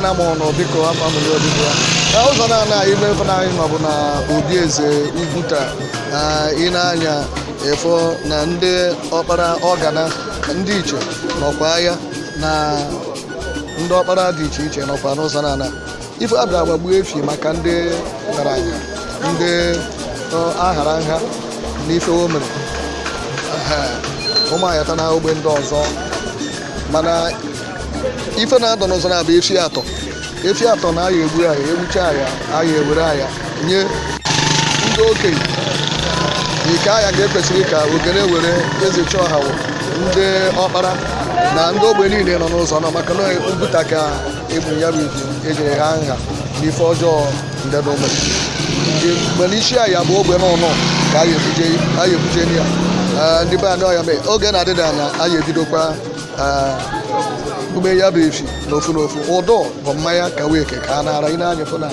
na mono biko afa mo yo biko ụzọ na ime fana anyị ma bụ na obi eze Oguta ịna-anya efo na ndị ọkpara ọgana ndị iche nọkwa ya na ndị ọkpara dị iche iche nọkwa n'ụzọ na ife abịa Igbagbu Efi maka ndị garanya ndị ahara nha n'ife o mere ụmụanyata na ogbe ndị ọzọ mana ife na-adọ n'ụzọ na-abụ efi atọ na aya egbu aya egbucha aya ewere aya nye ndị okenye ike aya ga-ekwesịrị ka ogene were ezechi ọha ndị ọkpara na ndị ogbe niile nọ n'ụzọ nọ maka na Oguta ka egbu ya bụ ibu ejiri ha nha n'ife ọjọọ ndị n'ome mgbe n'isi aya bụ ogbe n'ọnụ ka aya ebuje ya ndị be anyị ọya mee oge na-adịda anya aya ebidokwa ume ya bụ efi n'ofu n'ofu ụdọ bụ mmanya ka wee ke ka a na-ara ị na-anya fụ na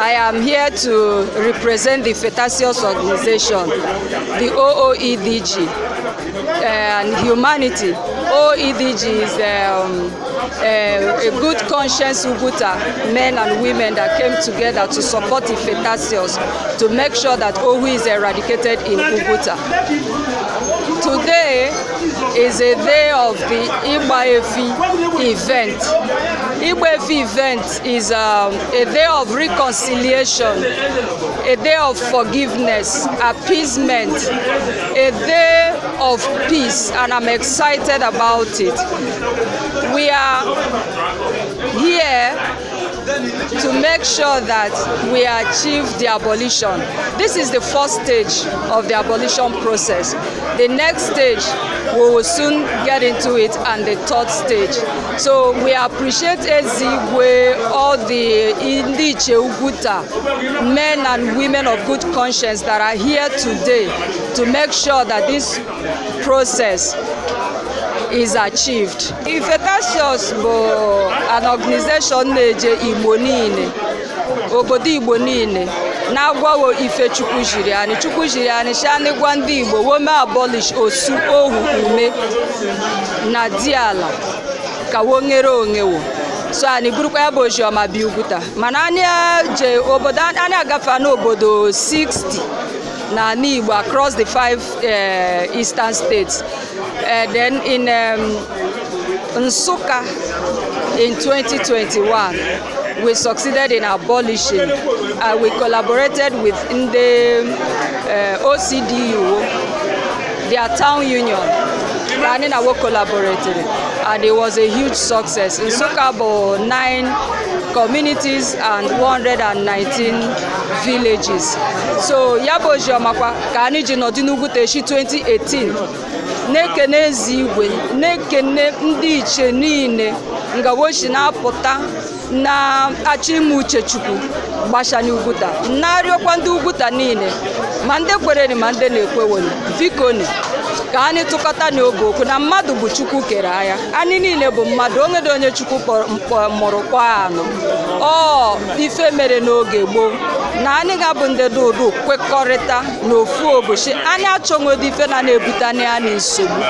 I am here to represent the IFETACSIOS organization, the OOEDG and humanity. OOEDG is a good conscience Oguta men and women that came together to support the IFETACSIOS to make sure that OOE is eradicated in Oguta. Today is a day of the Igbagbu Efi event. Igbagbu Efi event is a day of reconciliation, a day of forgiveness, appeasement, a day of peace, and I'm excited about it. We are here to make sure that we achieve the abolition. This is the first stage of the abolition process. The next stage, we will soon get into it, and the third stage. So we appreciate Ezigwe, all the Indiche Oguta, men and women of good conscience that are here today to make sure that this process is achieved. IFETACSIOS bụ an organization na-eje Igbo niile, obodo Igbo niile, na-agwawo ife Chukwu jiri anyị. Chukwu jiri anyị shani gwa ndị Igbo wome abolish osu ohu ume na diala ka wongere ongewo. So anyị burukwa ya bụ ojiọma bi Oguta. Mana anyị je obodo anyị agafe n'obodo 60 na Igbo across the 5 eastern states. Then in Nsukka in 2021, we succeeded in abolishing. We collaborated with the OCDU, their town union, and then we collaborated, and it was a huge success. In Nsukka, about 9 communities and 119 villages. So yabo jomakwa ka anyị ji nọdụ n'Oguta echi 2018. Nekene Ezigwe, nekene ndị iche niile ngawoshi na-apụta na achịmụ uche Chukwu gbasha n'Oguta. Narịọkwa ndị Oguta niile, ma ndị kwereni ma ndị na-ekwewoni, bikoni ka anyị tụkọta n'oge okwu na mmadụ bụ Chukwu kere anya. Anyị niile bụ mmadụ, onye dị onye Chukwu mụrụ kwa anụ. Ife mere n'oge gboo na anyị ga-abụ ndị dị ụdụ kwekọrịta n'ofu obochi. Anyị achọghị ife na-ebute anyị nsogbu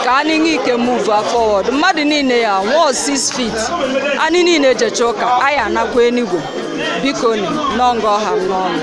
ka anyị nwee ike move forward. Mmadụ niile ya nwụọ 6 feet, anyị niile jecha ụka anyị anakwa enigwe. Biko n'ọngọ ọha n'ọnụ.